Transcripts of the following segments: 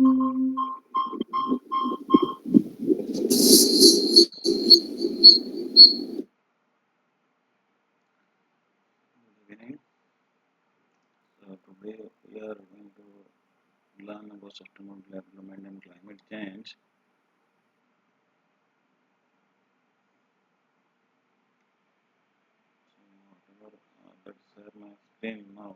Beginning. So today we are going to learn about sustainable development and climate change. So whatever, let's share my screen now.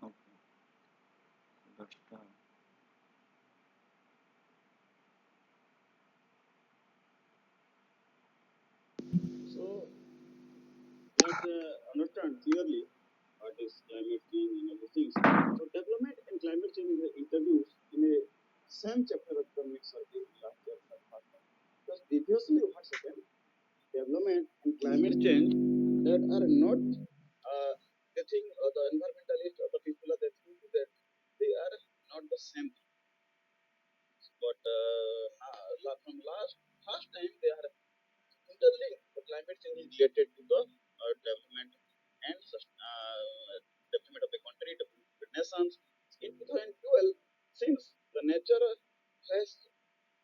Okay, let's start. So let's understand clearly what is climate change and other things. So development and climate change is introduced in a same chapter of the mix of the last chapter. Because previously what happened, development and climate change that are not getting the environmentalists or the people are that think that they are not the same thing. But from last time they are interlinked. The climate change is related to the development and development of the country, development of the nations. In 2012, since the nature has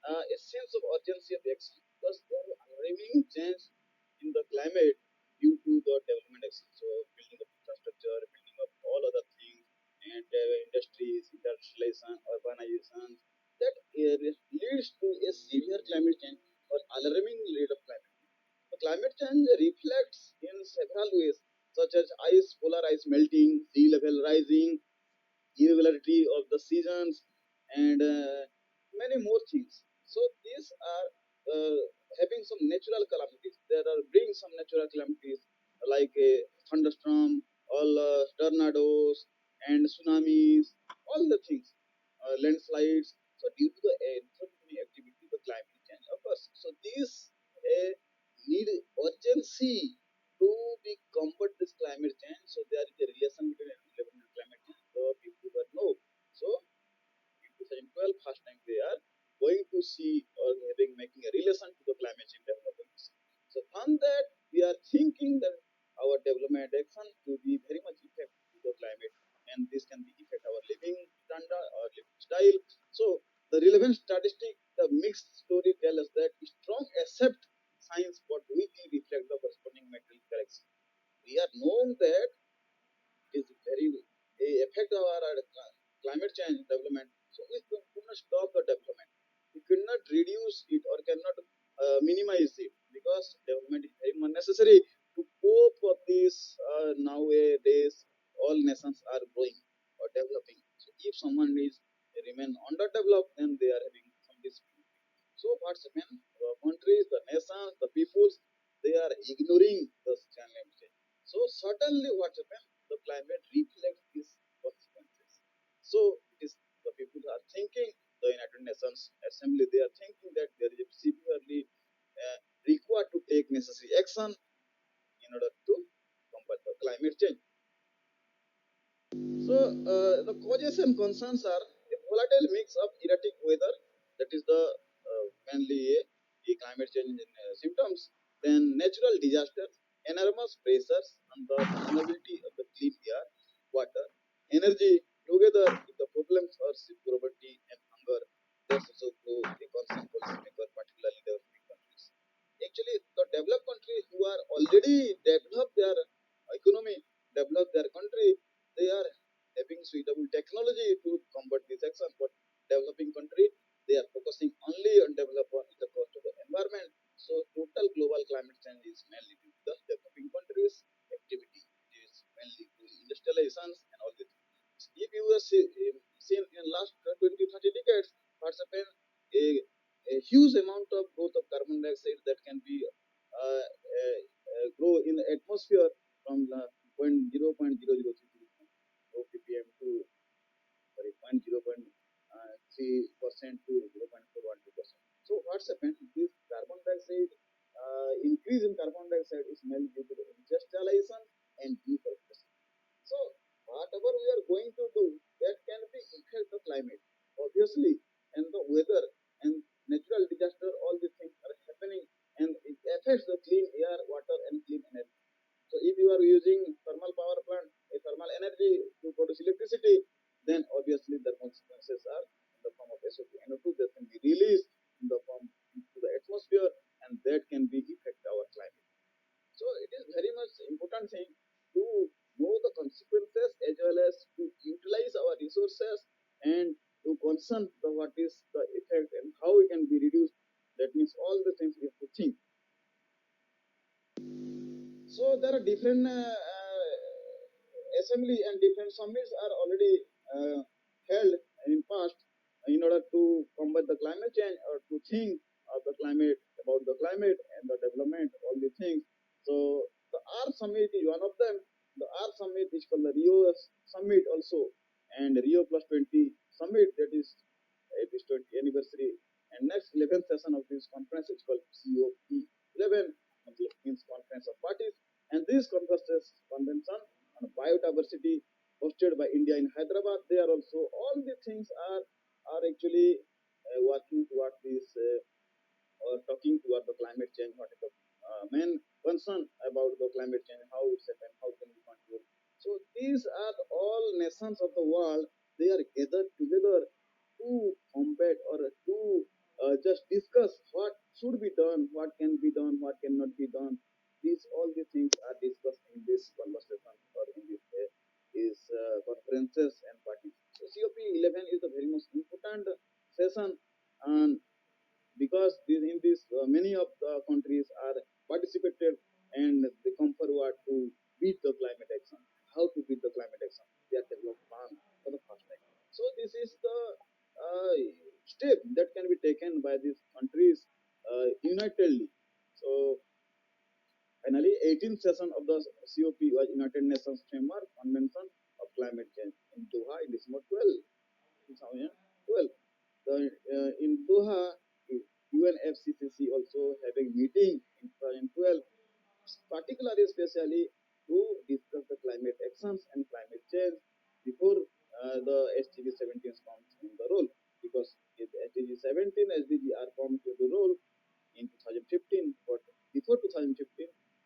a sense of urgency of action because there is alarming change in the climate due to the development action. So building of infrastructure, building of all other things, and industries, industrialization, urbanization, that leads to a severe climate change or alarming rate of climate. The climate change reflects in several ways, such as polar ice melting, sea level rising, irregularity of the seasons, and many more things. So these are having some natural calamities. There are bring some natural calamities like a thunderstorm, all tornadoes and tsunamis, all the things, landslides. So due to the anthropogenic activity, the climate change occurs. So these need urgency to be combat this climate change. So there is a relation between environment and climate change. So people will know. So in 2012, first time they are going to see or having making a relation to the climate change development. So from that, we are thinking that our development action to be very much effective to the climate, and this can be affect our living standard or living style. So the relevant statistic, the mixed story tell us that strong accept science but weakly reflect the corresponding material correction. We are known that it is very affect our climate change development. So we could not stop the development. We could not reduce it or cannot minimize it because development is very much necessary to cope with this. Nowadays, all nations are growing or developing. So if someone is remain underdeveloped, then they are having some dispute. So what's happened? The countries, the nations, the peoples, they are ignoring the climate change. So certainly what happened? The climate reflects these consequences. So it is the people are thinking, the United Nations Assembly, they are thinking that there is severely required to take necessary action in order to combat the climate change. So the causes and concerns are a volatile mix of erratic weather, that is the mainly the climate change symptoms, then natural disasters, enormous pressures on the sustainability of the clean air, water, energy, together with the problems of poverty and hunger. That's also to a concern policymaker, particularly developing countries. Actually, the developed countries who are already developed their economy, developed their country, they are having suitable technology to combat this action. But developing country, they are focusing only on development at the cost of the environment. So total global climate change is mainly due to the developing countries' activity. It is mainly to industrializations and all this. If you have seen in last 20, 30 decades, what's happened? A, a huge amount of growth of carbon dioxide that can be grow in the atmosphere from the 0.0003 ppm to sorry 0.03% to 0.412%. So what's happened? This carbon dioxide increase in carbon dioxide is mainly due to the industrialization and deforestation. So whatever we are going continuously, and the weather and natural disaster, all these things are happening, and it affects the clean air, water, and clean energy. So if you are using thermal power plant, a thermal energy to produce electricity, then obviously the consequences are in the form of SO2, NO2 that can be released in the form into the atmosphere, and that can be affect our climate. So it is very much important thing to know the consequences as well as to utilize our resources and to concern the what is the effect and how it can be reduced. That means all the things we have to think. So there are different assembly and different summits are already held in past in order to combat the climate change or to think of the climate, about the climate and the development, all the things. So the R summit is one of them. The R summit is called the Rio summit also, and Rio plus 20 summit, that is it is 20th anniversary. And next 11th session of this conference is called COP11, means Conference of Parties. And this convention on biodiversity hosted by India in Hyderabad, they are also, all the things are actually working toward this or talking toward the climate change, what is the main concern about the climate change, how it's happened, how can we control. So these are all nations of the world, they are gathered together to combat or to just discuss what should be done, what can be done, what cannot be done. These all the things are discussed in this conversation or in this is conferences and parties. So COP11 is a very most important session, and because in this many of the countries are participated and they come forward to beat the climate action. How to beat the climate action? They are developed plan for the first time. So this is the step that can be taken by these countries unitedly. So finally, 18th session of the COP was United Nations Framework Convention of Climate Change in Doha in December 12, 2012. In Doha, UNFCCC also having meeting in 2012, particularly especially to discuss the climate actions and climate change before the SDG 17 comes in the role. Because SDG 17, SDG are come to the role in 2015, but before 2015,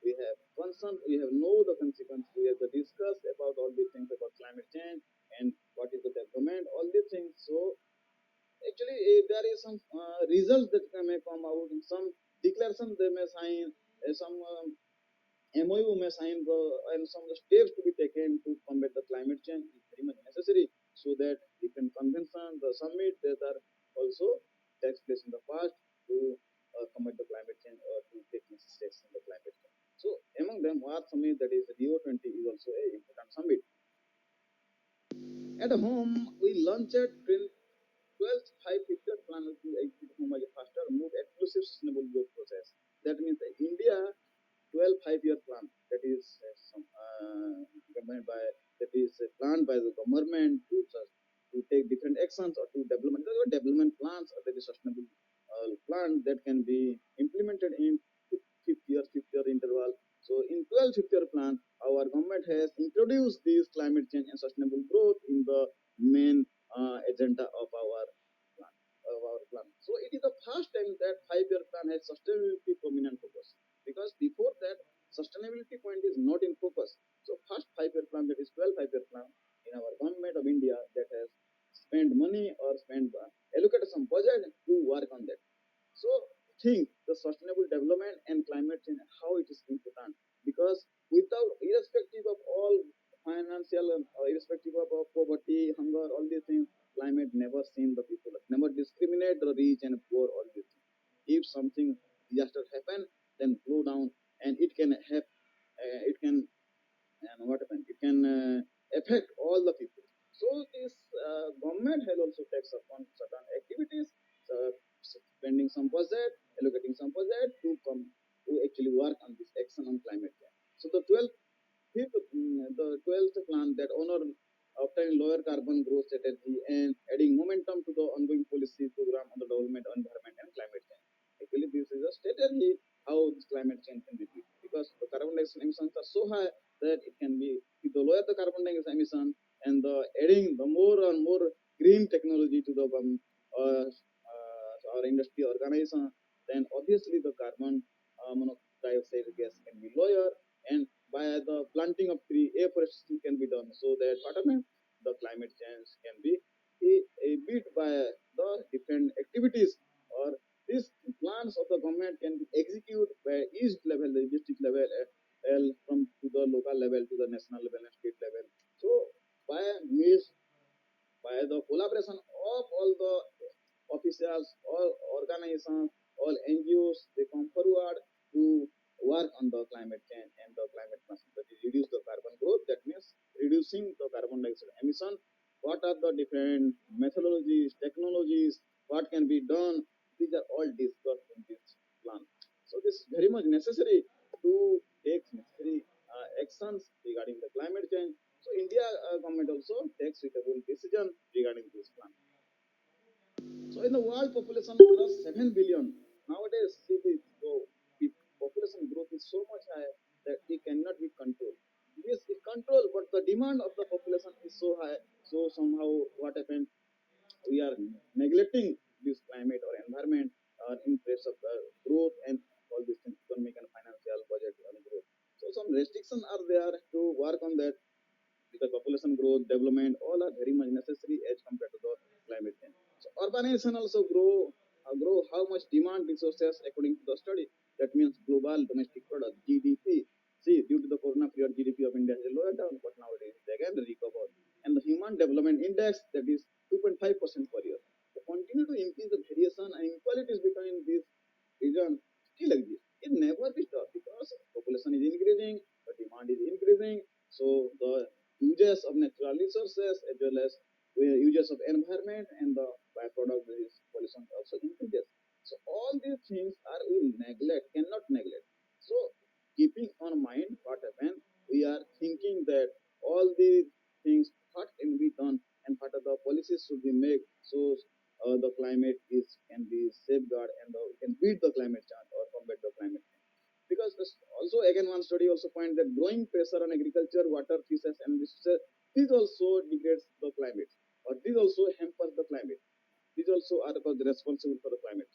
we have concern, we have know the consequence, we have to discuss about all these things about climate change and what is the development, all these things. So actually there is some results that may come out in some declaration they may sign, some MOU may sign, and some of the steps to be taken to combat the climate change is very much necessary, so that different convention, the summit that are also takes place in the past to combat the climate change or to take steps in the climate change. So among them, one summit that is Rio 20 is also a important summit. At home, we launched 12th five-year plan to exit home as a faster, more inclusive, sustainable growth process. That means India 12 5-year plan that is government by that is planned by the government to take different actions or to development plans or that is sustainable plan that can be implemented in fifth year interval. So in 12 fifth-year plan, our government has introduced this climate change and sustainable growth in the main agenda of our plan. So it is the first time that 5-year plan has sustainability prominent focus, because before that sustainability point is not in focus. So first 5-year plan, that is 12 5-year plan in our government of India, that has spent money or allocated some budget to work on that. So think the sustainable development and climate change, how it is important, because without, irrespective of all financial, irrespective of poverty, hunger, all these things, climate never seen the people, never discriminate the rich and poor, all these things. If something disaster happen, then slow down, and it can have, it can, and what happen, it can affect all the people. So this government has also takes upon certain activities, spending some budget, allocating some budget to come to actually work on this action on climate change. So the 12th plan that honor obtaining lower carbon growth strategy and adding momentum to the ongoing policy program on the development, environment, and climate change. Actually, this is a strategy how this climate change can be beat, because the carbon dioxide emissions are so high that it can be, if the lower the carbon dioxide emission and the adding the more and more green technology to the or industry organization, then obviously the carbon monoxide gas can be lower, and by the planting of tree, afforestation can be done so that what I mean, the climate change can be beat by the different activities, or these plans of the government can be executed by each level, the district level, from to the local level to the national level and state level. So by means by the collaboration of all the officials, all organizations, all NGOs, they come forward to work on the climate change and the climate change, that is reduce the carbon growth. That means reducing the carbon dioxide emission. What are the different methodologies, technologies, what can be done? These are all discussed in this plan. So this is very much necessary to take necessary actions regarding the climate change. So India government also takes suitable decision regarding this plan. So in the world, population crossed 7 billion. Nowadays, see this, so the population growth is so much high that it cannot be controlled. Yes, it controlled, but the demand of the population is so high. So somehow, what happened? We are neglecting this climate or environment in place of growth and all these things, economic and financial budget and growth. So some restrictions are there to work on that, because population growth, development, all are very much necessary as compared to the climate change. So urbanization also grow how much demand resources according to the study. That means global domestic product (GDP). See, due to the corona period, GDP of India has lower down, but nowadays it again recovered. And the Human Development Index, that is 2.5% per year. So continue to increase the variation and inequalities between these regions still exist. It never be stopped because population is increasing, the demand is increasing, so the uses of natural resources as well as uses of environment and the byproduct that is pollution also increases. So all these things are we neglect, cannot neglect. So keeping on mind what happened, we are thinking that all these things what can be done and what are the policies should be made so the climate is can be safeguard and we can beat the climate change or combat the climate change. Because this also again one study also point that growing pressure on agriculture, water, fishes, and resources, this also degrades the climate, or this also hampers the climate. These also are responsible for the climate.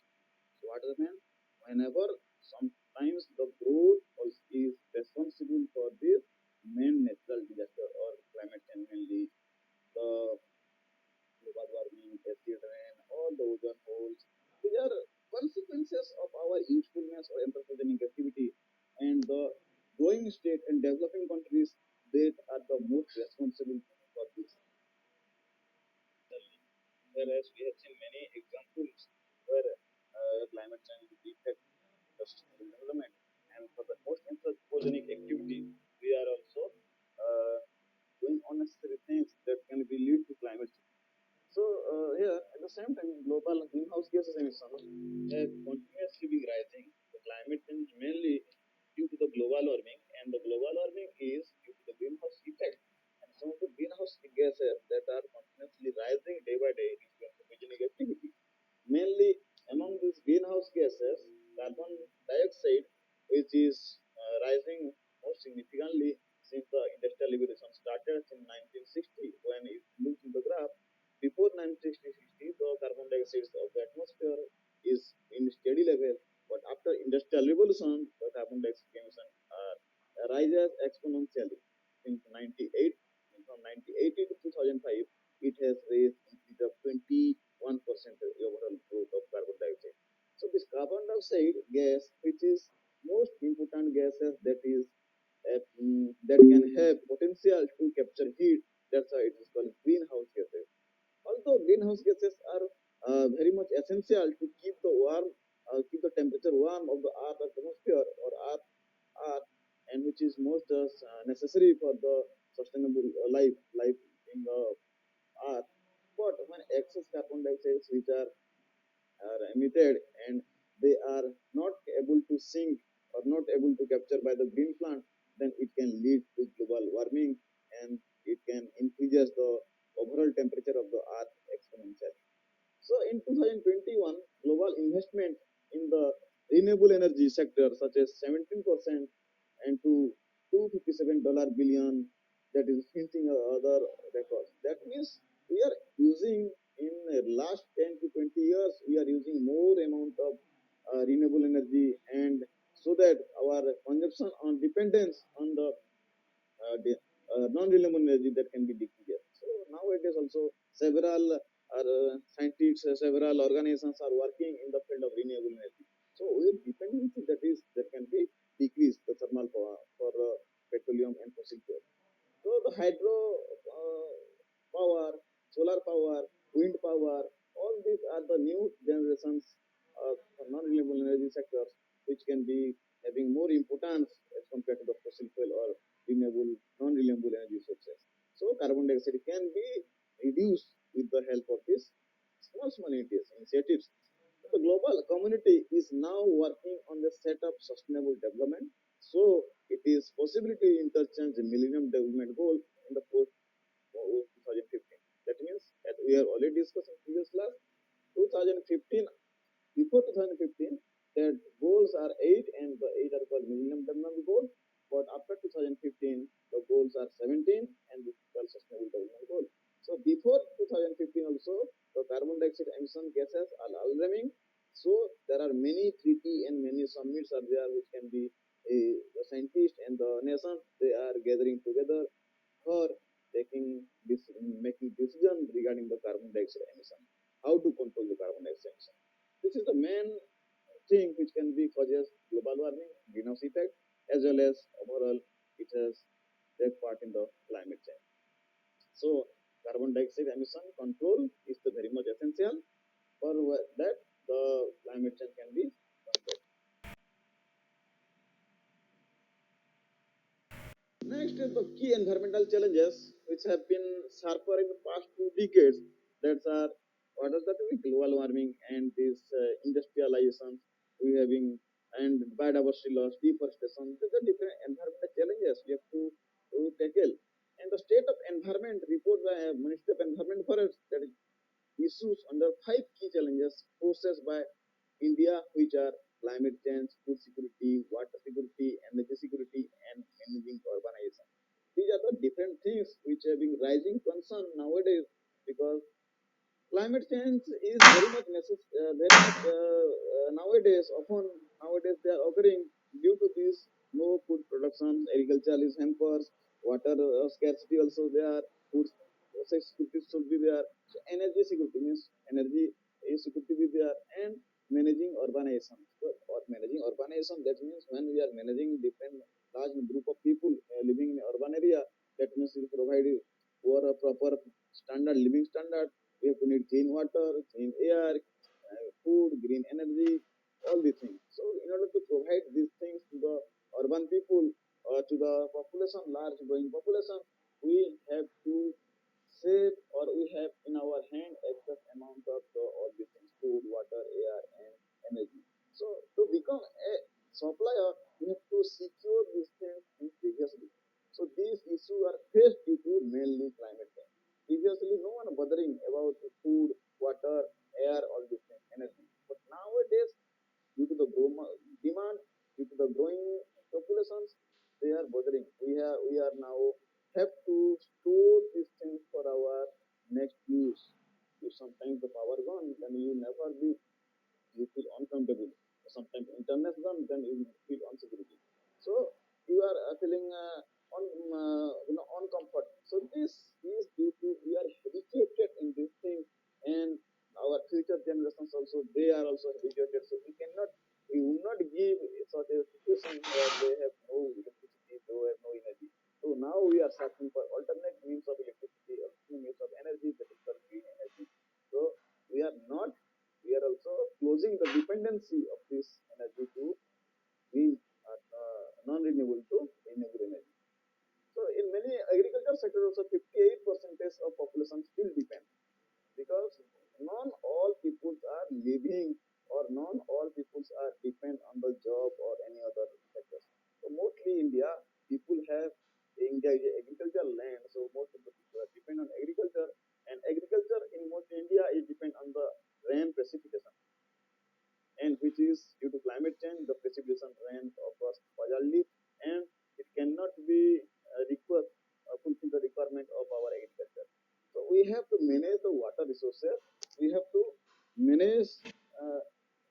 So what does it mean? Whenever sometimes the growth is responsible for this main natural disaster or climate change, mainly the global warming, acid rain, all the ozone holes. These are consequences of our usefulness or anthropogenic activity, and the growing state and developing countries, they are the most responsible for this. Whereas we have seen many examples where climate change affects sustainable development, and for the most anthropogenic activity, we are also doing unnecessary things that can be lead to climate change. So here, at the same time, global greenhouse gases emission have continuously been rising. The climate change mainly due to the global warming, and the global warming is due to the greenhouse effect. And some of the greenhouse gases that are continuously rising day by day due to anthropogenic activity. Mainly among these greenhouse gases, carbon dioxide, which is rising most significantly since the industrial revolution started in 1960. When it looks in the graph, before 1960, the carbon dioxide of the atmosphere is in steady level, but after industrial revolution, the carbon dioxide emission rises exponentially. Since 98, from 1980 to 2005, it has raised increase of 21% overall growth of carbon dioxide. So this carbon dioxide gas, which is most important gases that can have potential to capture heat, that's why it is called greenhouse gases. Although greenhouse gases are very much essential to keep the temperature warm of the Earth atmosphere or Earth, and which is most necessary for the sustainable life in the Earth. But when excess carbon dioxide which are emitted and they are not able to sink or not able to capture by the green plant, then it can lead to global warming and it can increase the overall temperature of the Earth exponentially. So in 2021, global investment in the renewable energy sector, such as 17% and to $257 billion, that is hinting other records. That means we are using in the last 10 to 20 years we are using more amount of renewable energy, and so that our consumption on dependence on the non-renewable energy that can be decreased. So nowadays also several scientists, several organizations are working in the field of renewable energy. So with dependency that can be decreased the thermal power for petroleum and fossil fuel. So the hydro power, solar power, wind power, all these are the new generations of non-renewable energy sectors which can be having more importance as compared to the fossil fuel or renewable, non-renewable energy sources. So carbon dioxide can be reduced with the help of these small initiatives. The global community is now working on the set of sustainable development. So it is possible to interchange the Millennium Development Goal in the post 2015. That means, as we have already discussed in previous class, 2015, before 2015, their goals are 8, and the 8 are called Millennium Development Goals. But after 2015, the goals are 17, and this is called Sustainable Development Goal. So before 2015 also, the carbon dioxide emission gases are alarming. So there are many treaty and many summits are there which can be the scientists and the nations, they are gathering together for making decision regarding the carbon dioxide emission, how to control the carbon dioxide emission. This is the main thing which can be causes global warming, greenhouse effect, as well as overall it has take part in the climate change. So carbon dioxide emission control is the very much essential for that the climate change can be controlled. Next is the key environmental challenges which have been sharper in the past 2 decades. That are what is that? Global warming and this industrialization we having, and biodiversity loss, deforestation. These are different environmental challenges we have to tackle. And the state of environment report by Ministry of Environment Forest, that is issues under 5 key challenges posed by India, which are climate change, food security, water security, energy security, and managing urbanization. These are the different things which are being rising concern nowadays, because climate change is very much necessary, very much nowadays, often nowadays they are occurring due to this no food production, agriculture is hampers, water scarcity also there, food security should be there. So energy security means energy security be there, and managing urbanization. So, or managing urbanization, that means when we are managing different large group of people living in urban area, that means we provide for a proper standard living standard. We have to need clean water, clean air, food, green energy, all these things. So in order to provide these things to the urban people or to the population, large growing population, we have to save, or we have in our hand excess amount of all these things: food, water, air, and energy. So to become a supplier, we have to secure these things previously. So these issues are faced due to mainly climate change. Previously, no one bothering about food, water, air, all these things, energy. But nowadays, due to the demand, due to the growing populations, they are bothering. We are now have to store these things for our next use. If sometimes the power gone, then you never be, you feel uncomfortable. Sometimes internet gone, then you feel insecurity. So you are feeling uncomfort. So this is due to we are habituated in this thing, and our future generations also, they are also habituated. So we will not give such a situation where they have no electricity, they have no energy. So now we are searching for alternate means of electricity, alternate means of energy, that is called green energy. So we are not, we are also closing the dependency of this energy to green, non-renewable to renewable energy. So in many agriculture sectors also 58% of population still depend, because non all peoples are living, or non all peoples are depend on the job or any other sectors. So mostly India, people have, India is agricultural land, so most of the people are depend on agriculture, and agriculture in most India is depend on the rain precipitation, and which is due to climate change, the precipitation rain occurs partially, and it cannot be fulfill the requirement of our agriculture. So we have to manage the water resources. We have to manage uh,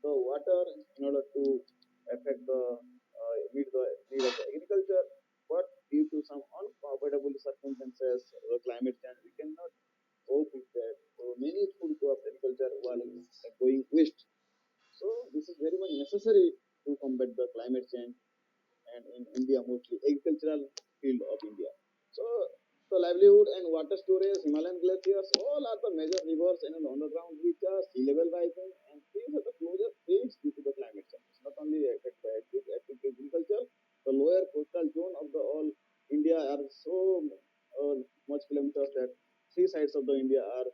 the water in order to affect the meet the need of the agriculture. But due to some unavoidable circumstances, the climate change, we cannot cope with that. So many food crops agriculture while going waste. So this is very much necessary to combat the climate change, and in India mostly agricultural field of India. So the livelihood and water storage, Himalayan glaciers, all are the major rivers and underground which are sea level rising, and these are the closure threats due to the climate change. Not only affect by agriculture, the lower coastal zone of the all India are so much kilometers that three sides of the India are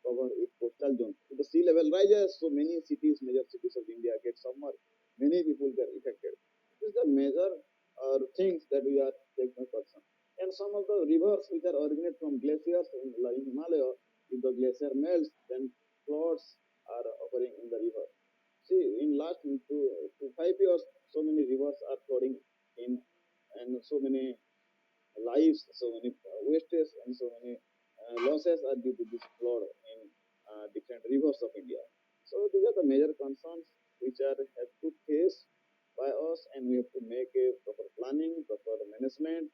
covered with coastal zone. So the sea level rises, so many cities, major cities of India get submerged. Many people get affected. These are the major things that we are taking concern. And some of the rivers which are originate from glaciers in Himalaya, if the glacier melts, then floods are occurring in the river. See, in last 2 to 5 years, so many rivers are flooding in, and so many lives, so many wastes, and so many losses are due to this flood in different rivers of India. So these are the major concerns which are have to face by us, and we have to make a proper planning, proper management,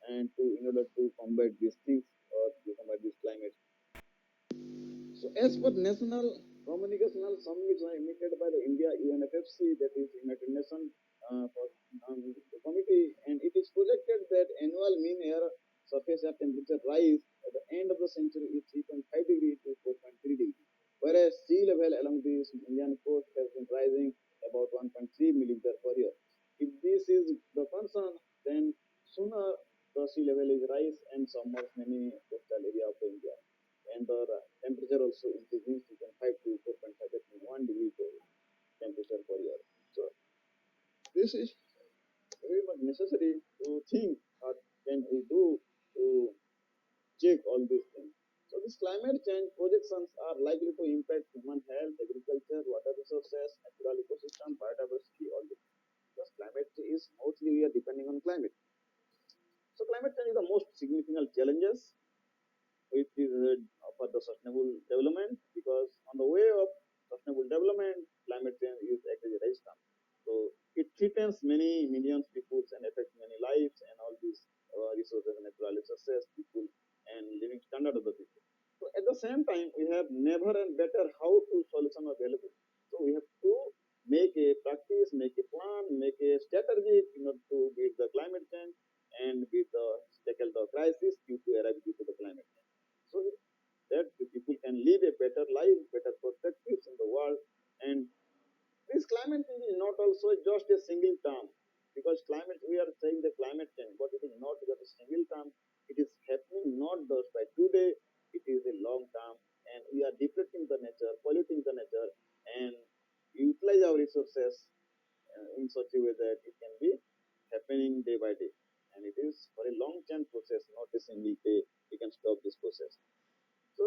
and to in order to combat these things or to combat this climate. So as per national communicational summits emitted by the India UNFFC, that is United Nations for, committee, and it is projected that annual mean air surface air temperature rise at the end of the century is 3.5 degree to 4.3 degree, whereas sea level along the Indian coast has been rising about 1.3 millimeter per year. If this is the concern, then sooner the sea level is rise and submerge many coastal area of the India, and the temperature also increasing 2.5 to 4.5, that means 1 degree temperature per year. So this is very much necessary to think what can we do to check all these things. So these climate change projections are likely to impact human health, agriculture, water resources, natural ecosystem, biodiversity, all this. Because climate change is mostly we are depending on climate. So climate change is the most significant challenges which is for the sustainable development, because on the way of sustainable development, climate change is actually resistant. So it threatens many millions of people and affects many lives and all these resources and natural resources, people, and living standard of the people. So at the same time, we have never and better how to solution available. So we have to make a practice, make a plan, make a strategy in order to beat the climate change and beat the tackle the crisis due to arrive due to the climate change. So that the people can live a better life, better perspectives in the world. And this climate change is not also just a single term, because climate, we are saying the climate change, but it is not just a single term. It is happening not just by today, it is a long term, and we are depleting the nature, polluting the nature, and utilize our resources in such a way that it can be happening day by day. And it is for a long term process, not a single day we can stop this process. So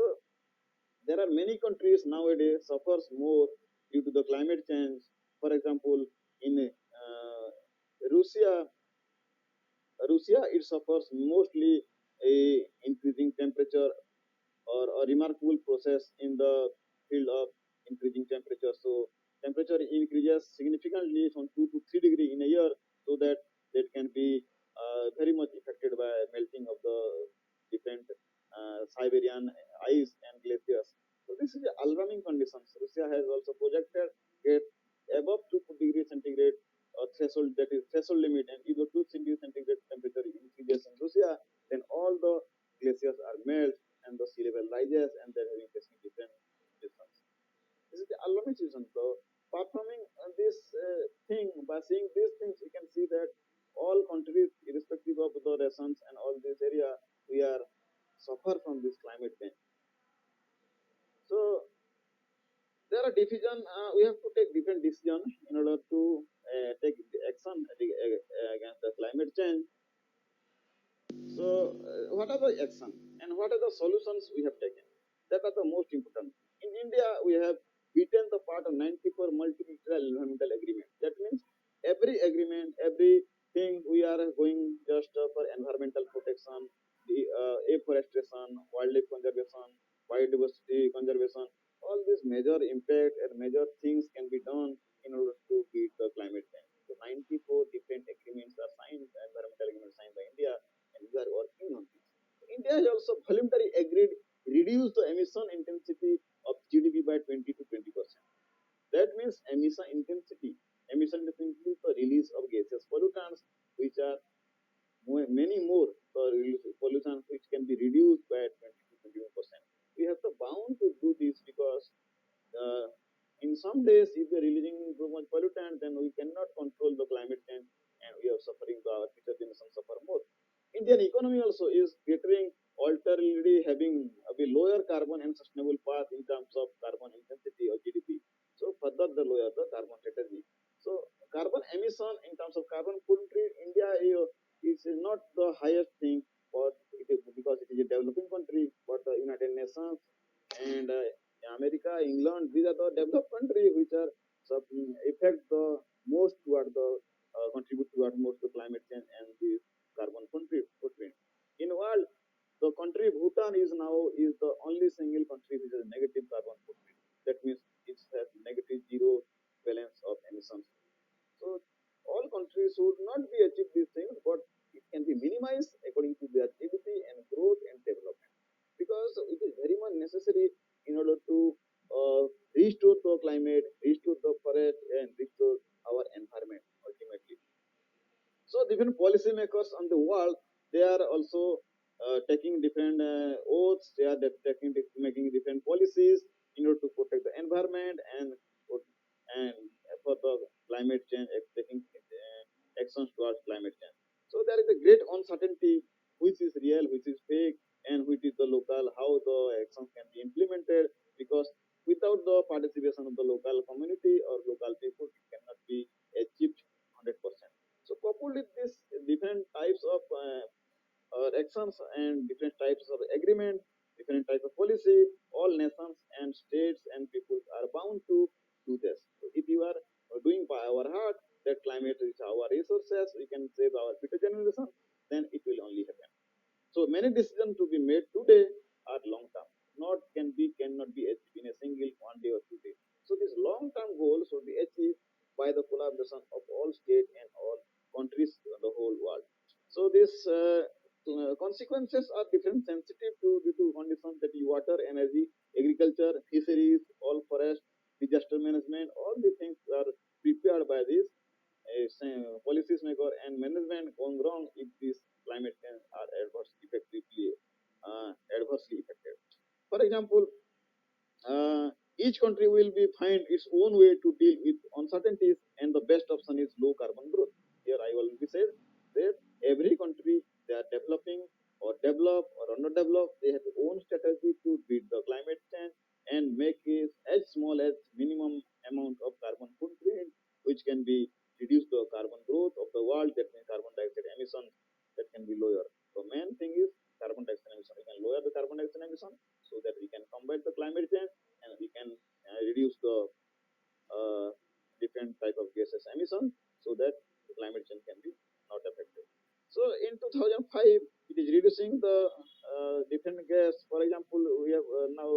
there are many countries nowadays suffers more due to the climate change. For example, in Russia, Russia it suffers mostly a increasing temperature or a remarkable process in the field of increasing temperature. So temperature increases significantly from 2 to 3 degree in a year, so that that can be very much affected by melting of the different Siberian ice and glaciers. So this is alarming conditions. Russia has also projected that above 2 degree centigrade threshold, that is threshold limit, and if the 2 degree centigrade temperature increases in Russia, then all the glaciers are melt and the sea level rises, and they're having facing different conditions. This is the alarming situation. So performing this thing, by seeing these things, we can see that all countries, irrespective of the regions and all this area, we are suffer from this climate change. So there are division. We have to take different decisions in order to take action against the climate change. So, what are the action and what are the solutions we have taken? That are the most important. In India, we have beaten the part of 94 multilateral environmental agreement. That means every agreement, everything we are going just for environmental protection, the afforestation, wildlife conservation, biodiversity conservation. all these major impact and major things can be done in order to beat the climate change. So 94 different agreements are signed, environmental agreements signed by India, and we are working on this. India has also voluntarily agreed reduce the emission intensity of GDP by 20 to 20%. That means emission intensity is the release of gases pollutants, which are many more pollutants which can be reduced by 20 to 21%. We have to bound to do this because uh, in some days, if we are releasing too much pollutant, then we cannot control the climate change, and we are suffering. Our future generations suffer more. Indian economy also is catering alternatively having a lower carbon and sustainable path in terms of carbon intensity or GDP. So further the lower the carbon strategy. So carbon emission in terms of carbon footprint, India is not the highest thing, but it is because it is a developing country, but the United Nations and America, England, these are the developed countries which are affect the most toward the contribute toward most to climate change and the carbon footprint. In world, the country Bhutan is the only single country which has a negative carbon footprint. That means it has negative zero balance of emissions. So all countries should not be achieve these things, but it can be minimized according to their GDP and growth and development. Because it is very much necessary in order to restore the climate, restore the forest, and restore our environment ultimately. So different policymakers on the world, they are also taking different oaths. They are making different policies in order to protect the environment and for the climate change, taking actions towards climate change. So there is a great uncertainty which is real, which is fake, and which is the local, how the actions can be implemented. Because without the participation of the local community or local people, it cannot be achieved 100%. So coupled with this different types of actions and different types of agreement, different types of policy, all nations and states and peoples are bound to do this. So if you are doing by our heart that climate is our resources, we can save our future generation, then it will only happen. So many decisions to be made today are long term, not cannot be achieved in a single 1 day or 2 days. So this long term goal should be achieved by the collaboration of all states and all countries in the whole world. So these consequences are different sensitive to due to conditions that water, energy, agriculture, fisheries, all forest, disaster management, all these things are prepared by this policies maker and management gone wrong if these climate change are adversely affected. For example, each country will be find its own way to deal with uncertainties, and the best option is low carbon growth. Here I already said that every country they are developing or develop or underdeveloped, they have their own strategy to beat the climate change and make it as small as minimum amount of carbon footprint, which can be reduce the carbon growth of the world. That means carbon dioxide emission that can be lower. The main thing is carbon dioxide emission. We can lower the carbon dioxide emission so that we can combat the climate change and we can reduce the uh, different type of gases emission so that the climate change can be not affected. So in 2005, it is reducing the different gas. For example, we have now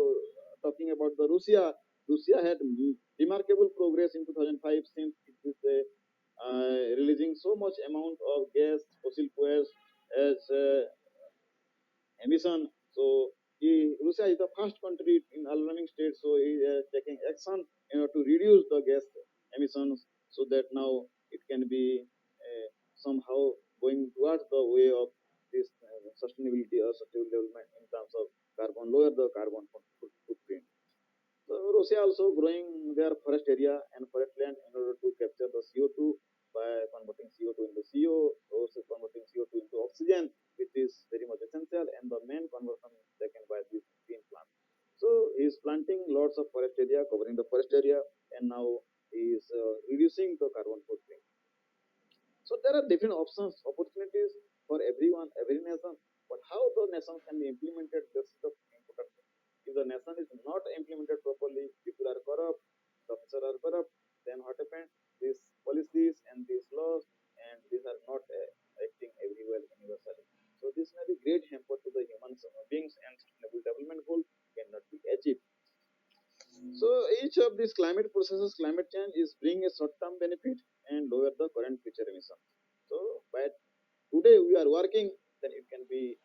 talking about the Russia. Russia had remarkable progress in 2005 since it is releasing so much amount of gas, fossil fuels as emission. So Russia is the first country in alarming state, so he is taking action to reduce the gas emissions so that now it can be somehow going towards the way of this sustainability or sustainable development in terms of carbon, lower the carbon footprint. So Russia also growing their forest area and forest land in order to capture the CO2 by converting CO2 into CO, also converting CO2 into oxygen, which is very much essential, and the main conversion is taken by this green plant. So he is planting lots of forest area, covering the forest area, and now he is reducing the carbon footprint. So there are different options, opportunities for everyone, every nation. But how those nations can be implemented, this is the important thing. If the nation is not implemented properly, people are corrupt, the officers are corrupt, then what happens? These policies and these laws and these are not acting everywhere universally. So this may be great hamper to the human beings and sustainable development goal cannot be achieved. So each of these climate processes, climate change is bring a short-term benefit and lower the current future emission. So by today we are working, then it can be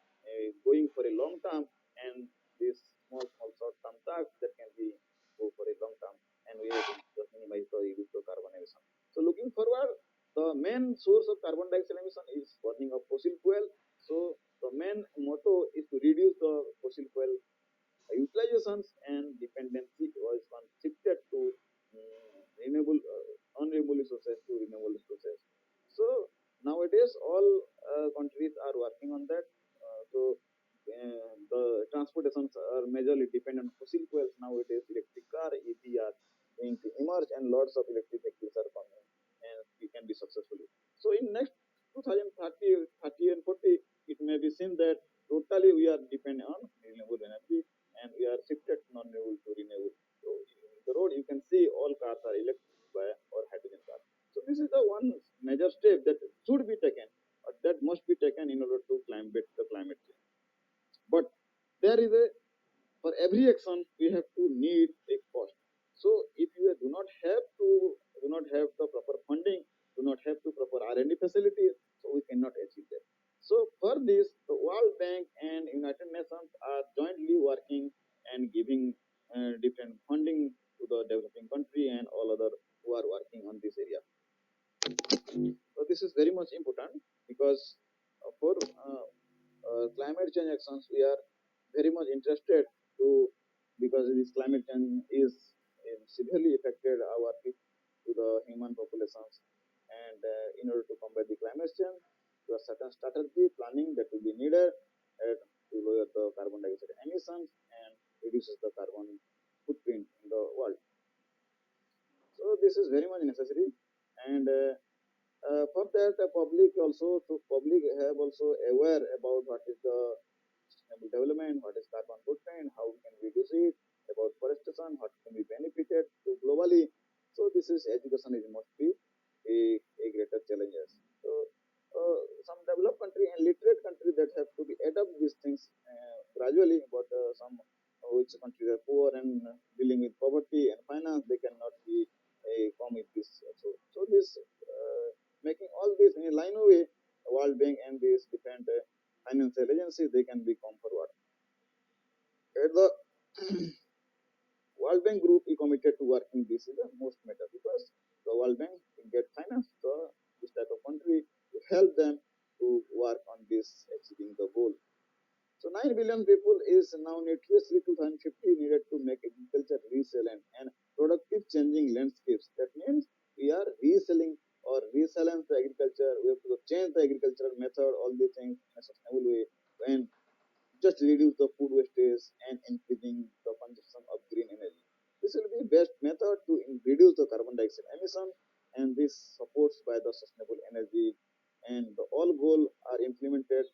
going for a long term, and this small short-term task that can be go for a long term, and we have to just minimize the reduce the carbon emission. So looking forward, the main source of carbon dioxide emission is burning of fossil fuel. So the main motto is to reduce the fossil fuel utilizations and dependency was shifted to renewable, unrenewable resources to renewable resources. So nowadays, all countries are working on that. The transportations are majorly dependent on fossil fuels nowadays. Electric car, EV are going to emerge, and lots of electric vehicles are coming, and we can be successfully. So in next 2030, 30 and 40, it may be seen that totally we are dependent on renewable energy, and we are shifted non-renewable to renewable. So in the road, you can see all cars are electric or hydrogen cars. So this is the one major step that should be taken, or that must be taken in order to climate the climate change. But there is a for every action we have to need a cost. So if you do not have the proper funding, do not have the proper R&D facilities, so we cannot achieve that. So for this, the World Bank and United Nations are jointly working and giving different funding to the developing country and all other who are working on this area. So this is very much important because for climate change actions, we are very much interested to, because this climate change is severely affected our to the human populations, and in order to combat the climate change, there are certain strategy planning that will be needed to lower the carbon dioxide emissions and reduces the carbon footprint in the world. So this is very much necessary, and for that, the public have also aware about what is the sustainable development, what is carbon footprint, how we can reduce it, about forestation, what can be benefited to globally. So this is education is must be a greater challenges. So some developed country and literate country that have to be adopt these things gradually, but some which countries are poor and dealing with poverty and finance, they cannot be come with this. So this making all this in a line way, World Bank and these different financial agencies, they can become forward. At the World Bank group is committed to working this is the most matter, because the World Bank get finance to this type of country to help them to work on this achieving the goal. So 9 billion people is now nutriously 2050 needed to make agriculture resilient and productive changing landscapes. That means we are reselling or resilient the agriculture. We have to change the agricultural method, all these things in a sustainable way, and just reduce the food wastage and increasing the consumption of green energy. This will be best method to reduce the carbon dioxide emission, and this supports by the sustainable energy, and the all goal are implemented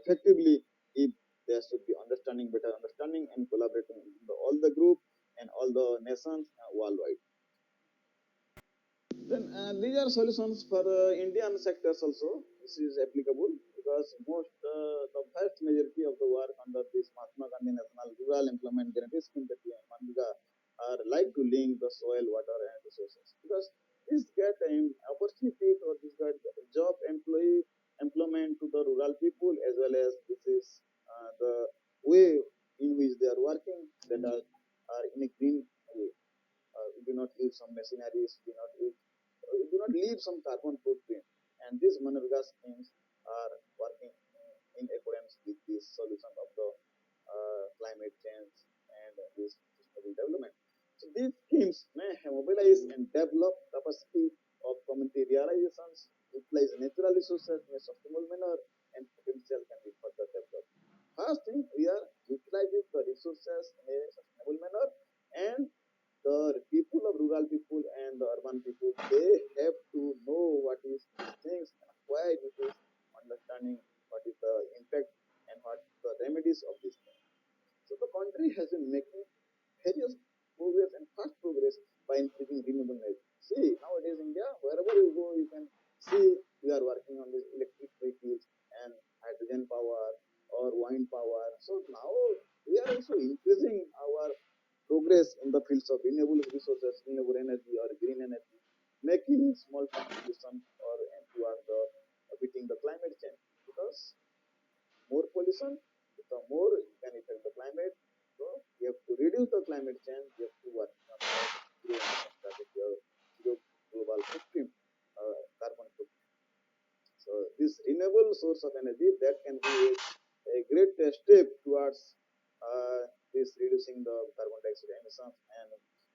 effectively if there should be better understanding and collaborating in all the group and all the nations worldwide. Then these are solutions for Indian sectors also. This is applicable because the vast majority of the work under this Mahatma Gandhi National Rural Employment Guarantee Scheme, that we MANREGA, are like to link the soil, water, and resources, because this get an opportunity or this get job employment to the rural people, as well as this is the way in which they are working that are in a green way. We do not use some machineries, do not leave some carbon footprint. And these MANREGA schemes are working in accordance with this solution of the climate change and this sustainable development. So these schemes may mobilize and develop capacity of community realizations, utilize natural resources in a sustainable manner, and potential can be further developed. First thing, we are utilizing the resources in a sustainable manner, and the people of rural people and the urban people, they have to know what is these things and why this is, understanding what is the impact and what the remedies of this thing. So the country has been making various progress and fast progress by increasing renewable energy. See, nowadays India, wherever you go, you can see we are working on these electric vehicles and hydrogen power or wind power. So now we are also increasing our progress progress in the fields of renewable resources, renewable energy, or green energy, making small contribution or toward the beating the climate change. Because more pollution, the more it can affect the climate. So we have to reduce the climate change. We have to work on the zero emission strategy or zero global footprint, carbon footprint. So this renewable source of energy that can be a great step towards this reducing the carbon dioxide emissions and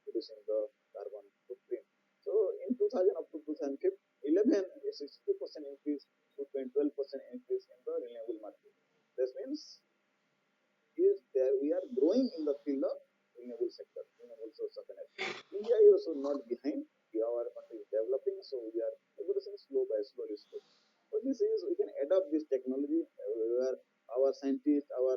reducing the carbon footprint. So in 2000 up to 2011, a 62% increase to 12% increase in the renewable market. This means is there we are growing in the field of renewable sector, renewable source of energy. India is also not behind. Our country is developing, so we are evolution slow by slowly. So this is we can adopt this technology where our scientists, our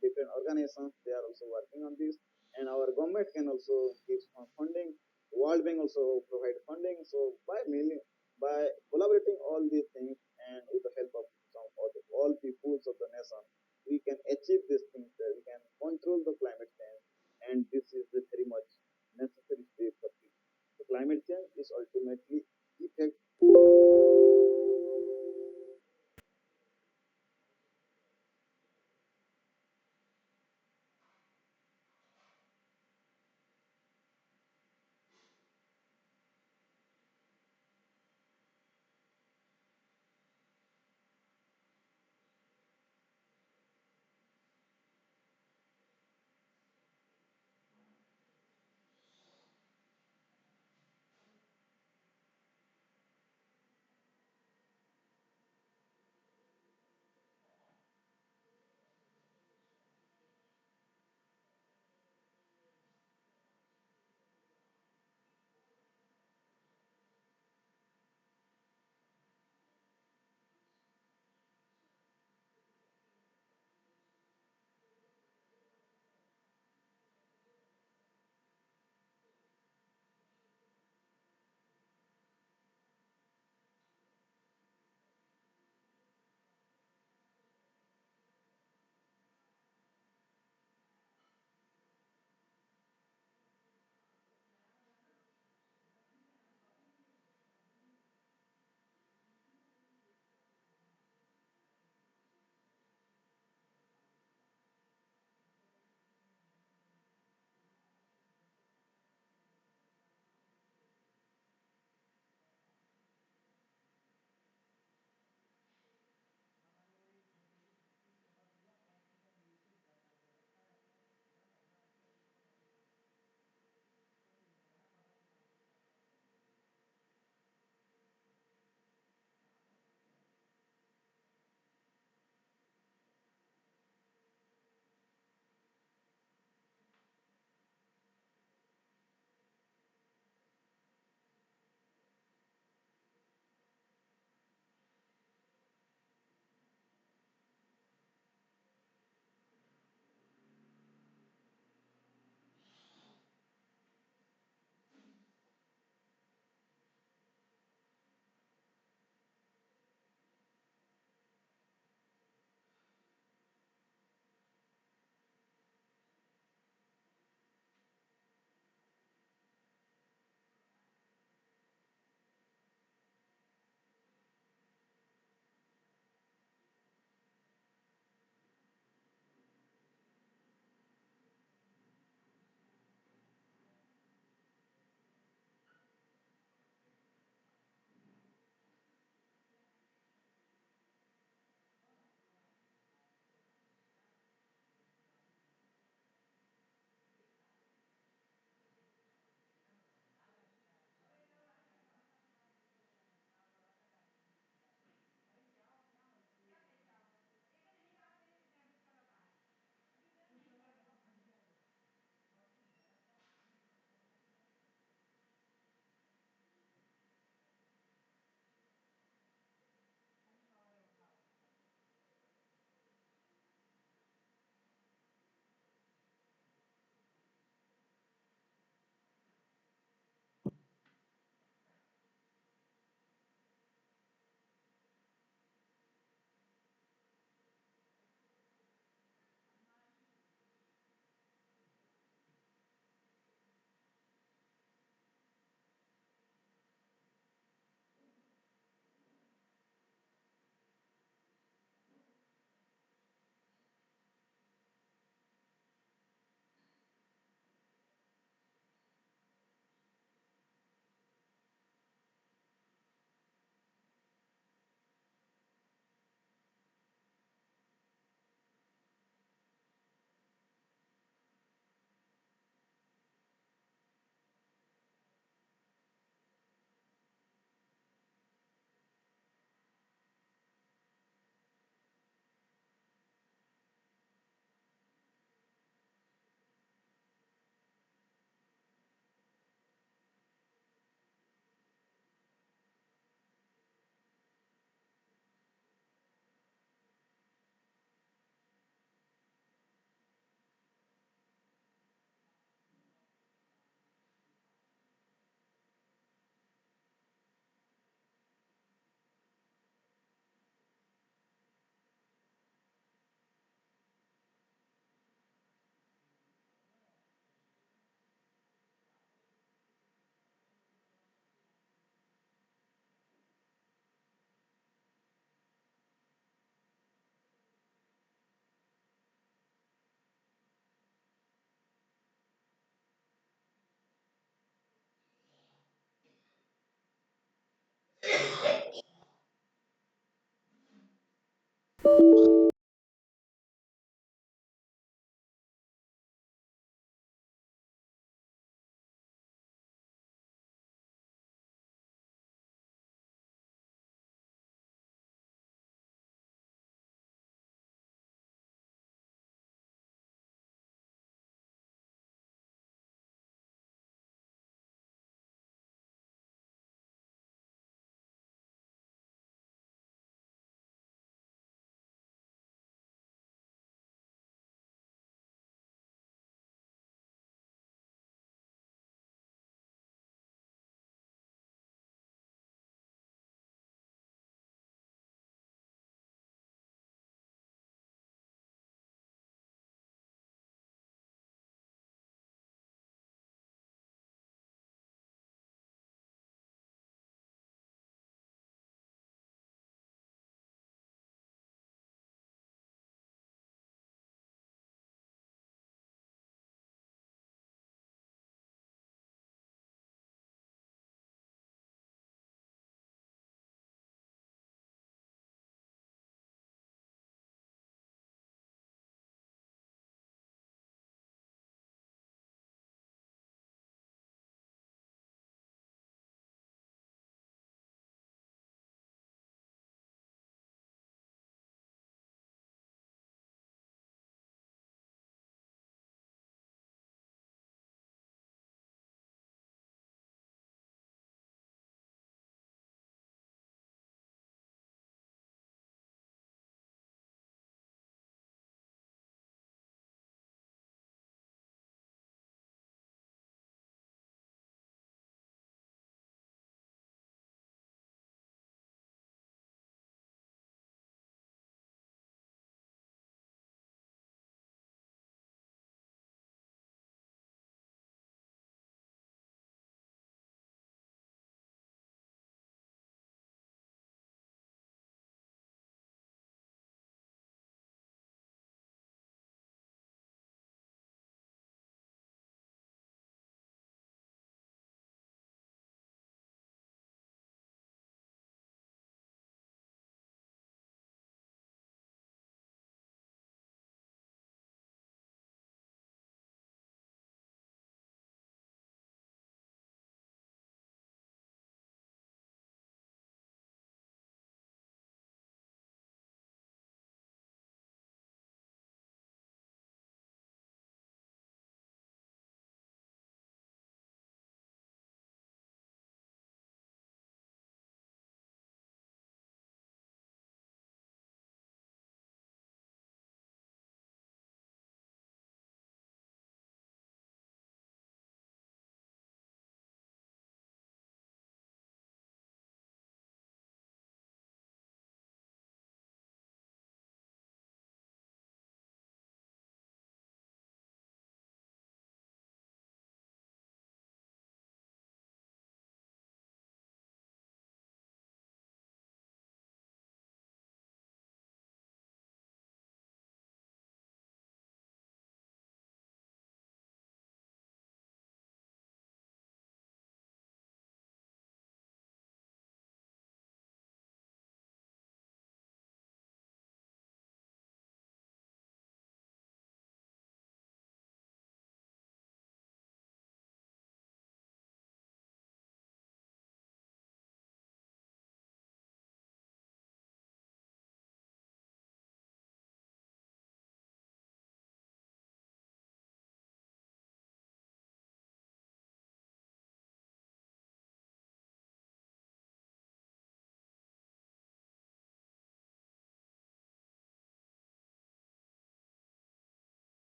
different organizations, they are also working on this, and our government can also give some funding. World Bank also provide funding. So by mainly by collaborating all these things and with the help of some of all peoples of the nation, we can achieve these things. We can control the climate change, and this is the very much necessary step for this. The climate change is ultimately effect.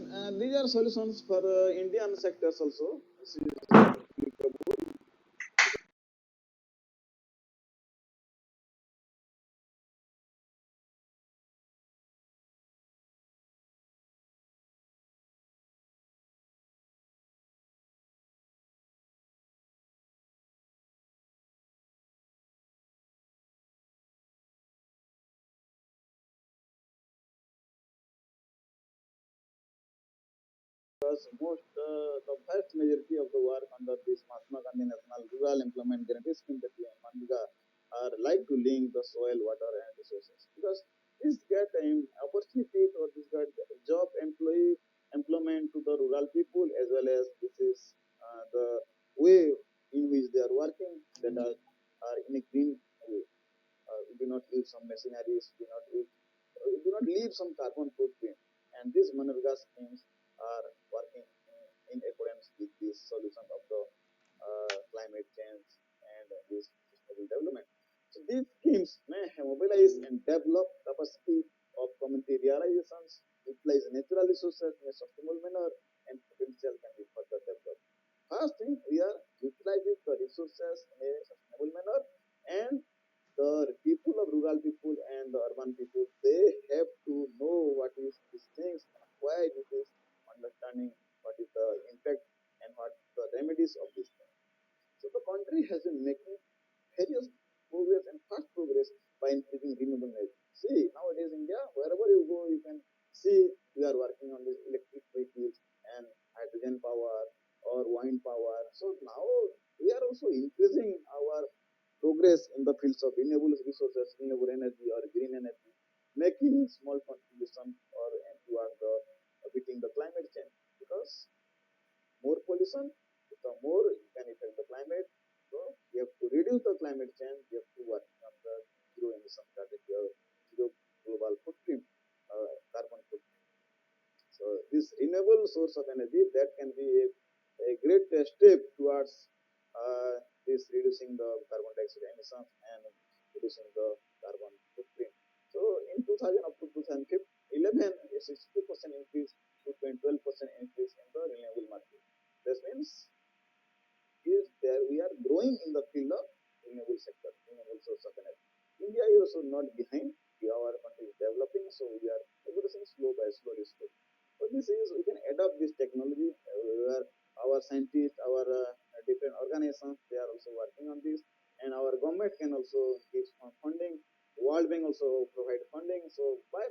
then these are solutions for Indian sectors also. This is because most the vast majority of the work under this Mahatma Gandhi National Rural Employment Guarantee Scheme, that MANREGA, are like to link the soil, water, and resources. Because this get an opportunity or this get job employment to the rural people, as well as this is the way in which they are working, that are in a green way. We do not use some machineries, do not leave some carbon footprint. And these Manarga schemes are working in accordance with this solution of the climate change and this sustainable development. So these schemes may mobilize and develop capacity of community realizations, utilize natural resources in a sustainable manner, and potential can be further developed. First thing, we are utilizing the resources in a sustainable manner, and the people of rural people and the urban people, they have to know what is these things and why this is, understanding what is the impact and what the remedies of this thing. So the country has been making various progress and fast progress by increasing renewable energy. See, nowadays India, wherever you go, you can see we are working on these electric vehicles and hydrogen power or wind power. So now we are also increasing our progress in the fields of renewable resources, renewable energy or green energy, making small contribution or toward the beating the climate change. Because more pollution, the more it can affect the climate. So we have to reduce the climate change. We have to work on the zero emission strategy or zero global footprint, carbon footprint. So this renewable source of energy, that can be a great step towards this reducing the carbon dioxide emissions and reducing the carbon footprint. So in 2000 up to 2011, a 60% increase to 12% increase in the renewable market. This means is there we are growing in the field of renewable sector, renewable source of energy. India is also not behind. Our country is developing, so we are progressing slow by slowly. So this is we can adopt this technology where our scientists, our different organizations, they are also working on this, and our government can also give some funding. World Bank also provide funding. So by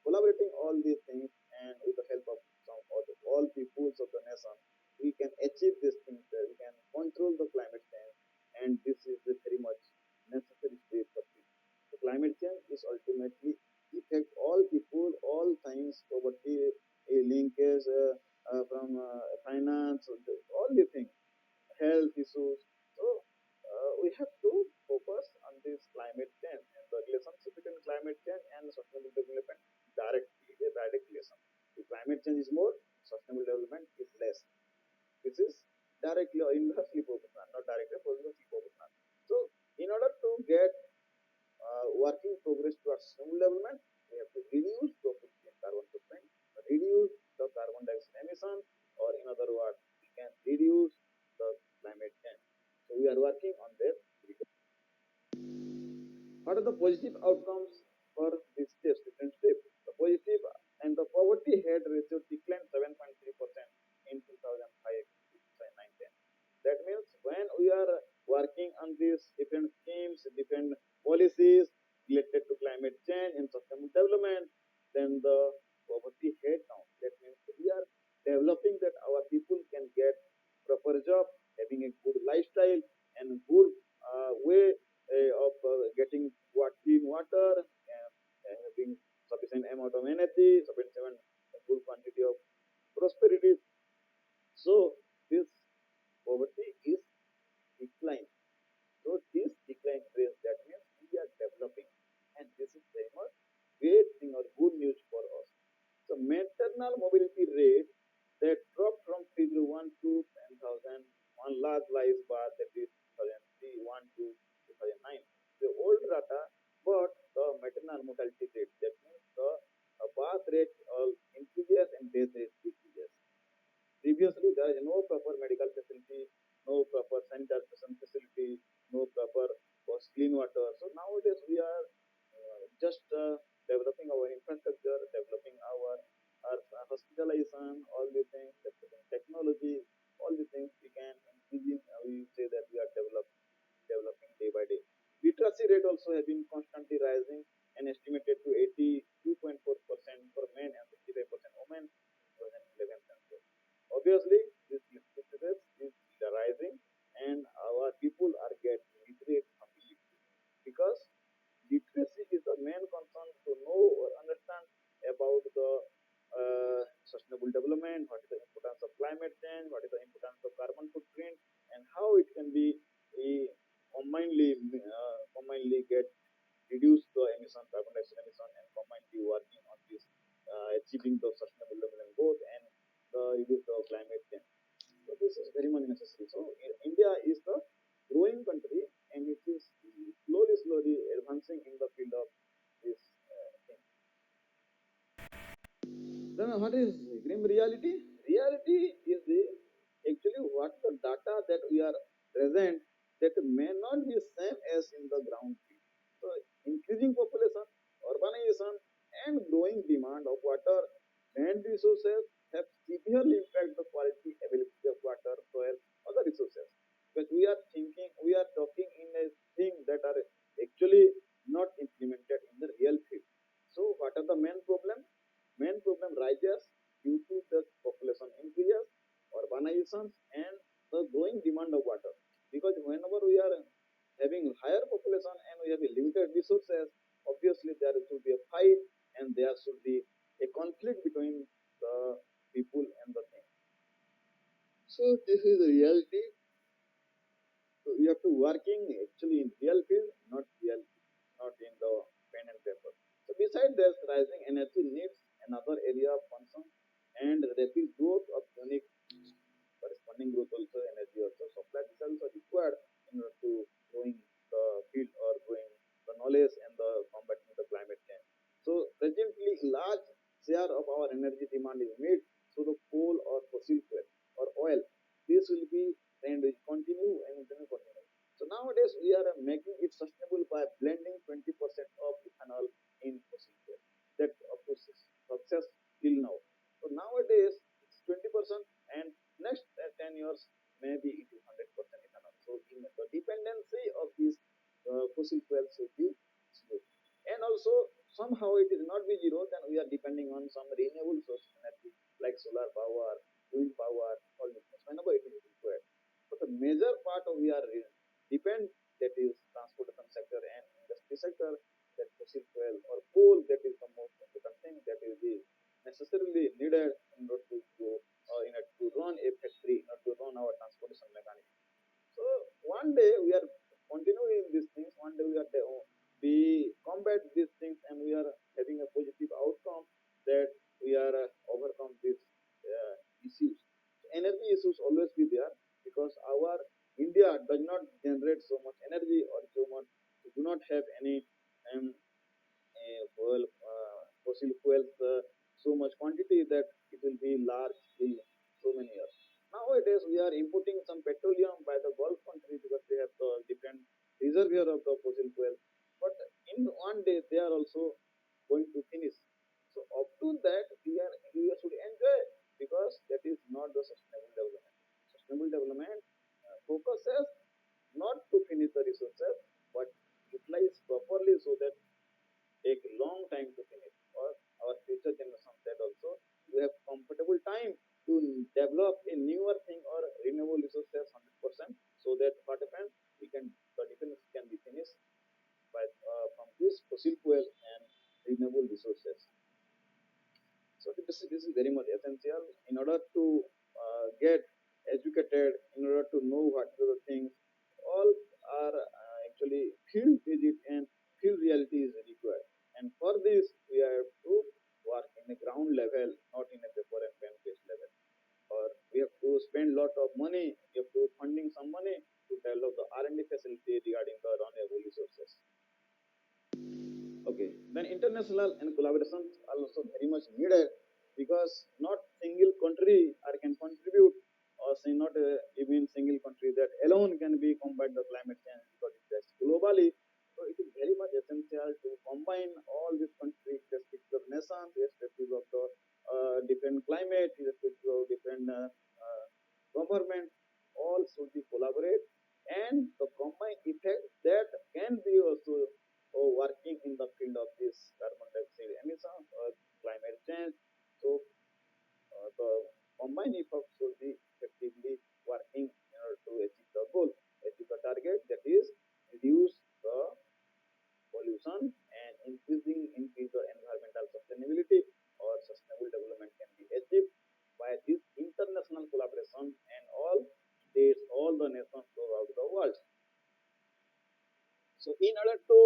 collaborating all these things and with the help of some of all peoples of the nation, we can achieve these things. We can control the climate change, and this is the very much necessary step for this. So climate change is ultimately affect all people, all things, poverty, linkage from finance, all the things, health issues. So we have to focus on this climate change and the relationship between climate change and sustainable development directly, a direct relation. If climate change is more, sustainable development is less. This is directly or inversely proportional, not directly, inversely proportional. So in order to get working progress towards sustainable development, we have to reduce the carbon footprint, reduce the carbon dioxide emission, or in other words, we can reduce the climate change. So we are working on that. What are the positive outcomes for these steps, different steps? The positive and the poverty head ratio declined 7.3% in 2005 to 2009. That means when we are working on these different schemes, different policies related to climate change and sustainable development, then the poverty head down. That means we are developing that our people can get proper job, having a good lifestyle and good way of getting clean water, and having sufficient amount of energy, sufficient good quantity of prosperity. So this poverty is decline. So this decline rate, that means we are developing, and this is very much great thing or good news for us. So maternal mobility rate, that dropped from 301 to 10,000, one large lives birth, that is 2003 1 to 2009. The old data, but the maternal mortality rate, that means the birth rate increases and clean water. So nowadays we are just developing our infrastructure, developing our hospitalization, all these things, developing technology, all these things we can increasing. We say that we are developing day by day. Literacy rate also has been constantly rising and estimated to 82.4% for men and 65% women in 2011 census. Obviously, this literacy rate is rising and our people are getting literate completely because literacy is the main concern to know or understand about the sustainable development, what is the importance of climate change, what is the importance of carbon footprint, and how it can be commonly get reduce the emission, carbon dioxide emission, and commonly working on this achieving the sustainable development goals and the reduce the climate change. So this is very much necessary. So India is the growing country and it is slowly advancing in the field of this thing. Then what is grim reality? Reality is the actually what the data that we are present that may not be same as in the ground field. So increasing population, urbanization, and growing demand of water, land resources have severely impacted the quality availability of water, soil, other resources. Because we are talking in a thing that are actually not implemented in the real field. So what are the main problem? Main problem rises due to the population increases, urbanization, and the growing demand of water. Because whenever we are having higher population and we have a limited resources, obviously there should be a fight and there should be a conflict between the people and the thing. So this is the reality. So we have to working actually in real field, not in the pen and paper. So besides this, rising energy needs another area of concern and rapid growth of unique corresponding growth also energy also supply is also required in order to growing the field or growing the knowledge and the combating the climate change. So presently large share of our energy demand is made through the coal or fossil fuel or oil. This will be and will continue and will continue. So nowadays we are making it sustainable by blending 20% of ethanol in fossil fuel. That of course is success till now. So nowadays it's 20% and next 10 years maybe it is 100% ethanol. So in the dependency of these fossil fuels will be zero. And also somehow it is not be zero, then we are depending on some renewable source of energy like solar power, wind power, all this whenever it is required. But the major part of we are depend that is transportation sector and industry sector, that fossil fuel or coal that is the most important thing that is the necessarily needed in order to go in order to run a factory, in order to run our transportation mechanism. So one day we are continuing these things. One day we combat these things and we are having a positive outcome that we are overcome these issues. Energy issues always be there because our India does not generate so much energy or so much do not have any um, fossil fuels so much quantity that it will be large in so many years. Nowadays, we are importing some petroleum by the Gulf countries because they have the different reservoir of the fossil fuel. But in one day, they are also going to finish. So up to that, we should enjoy because that is not the sustainable development. Sustainable development focuses not to finish the resources, but utilize properly so that take a long time to finish. Or our future generation said also, we have comfortable time to develop a newer thing or renewable resources 100% so that what happens, we can the defense can be finished by from this fossil fuel and renewable resources. So this is very much essential in order to get educated, in order to know what are the things. All are actually field visit and field reality is required. And for this, we have to work in a ground level, not in a paper and pen based level. Or we have to spend lot of money, we have to funding some money to develop the R&D facility regarding the renewable resources. Okay, then international and collaborations are also very much needed because not single country can contribute or say not even single country that alone can be combat the climate change because it is globally the nations throughout the world. So, in order to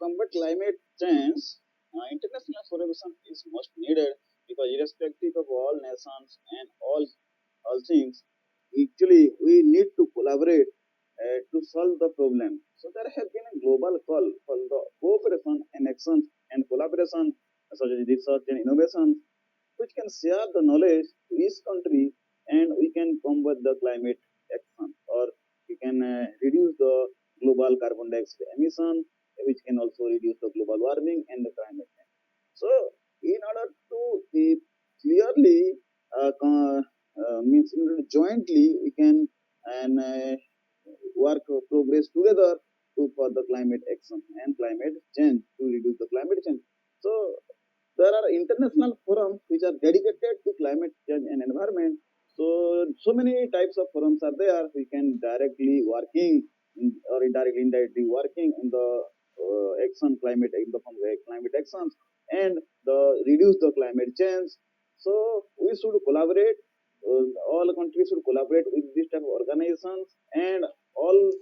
combat climate change, international collaboration is most needed because irrespective of all nations and all things, actually we need to collaborate to solve the problem. So there have been a global call for the cooperation and action and collaboration such as research and innovation, which can share the knowledge to each country and we can combat the climate action or we can reduce the global carbon dioxide emission, which can also reduce the global warming and the climate change. So, in order to clearly means in order to jointly we can and work progress together to for the climate action and climate change to reduce the climate change. So there are international forums which are dedicated to climate change and environment. So many types of forums are there. We can directly working or indirectly working in the action climate in the form of climate actions and the reduce the climate change. So we should collaborate. All countries should collaborate with this type of organizations and all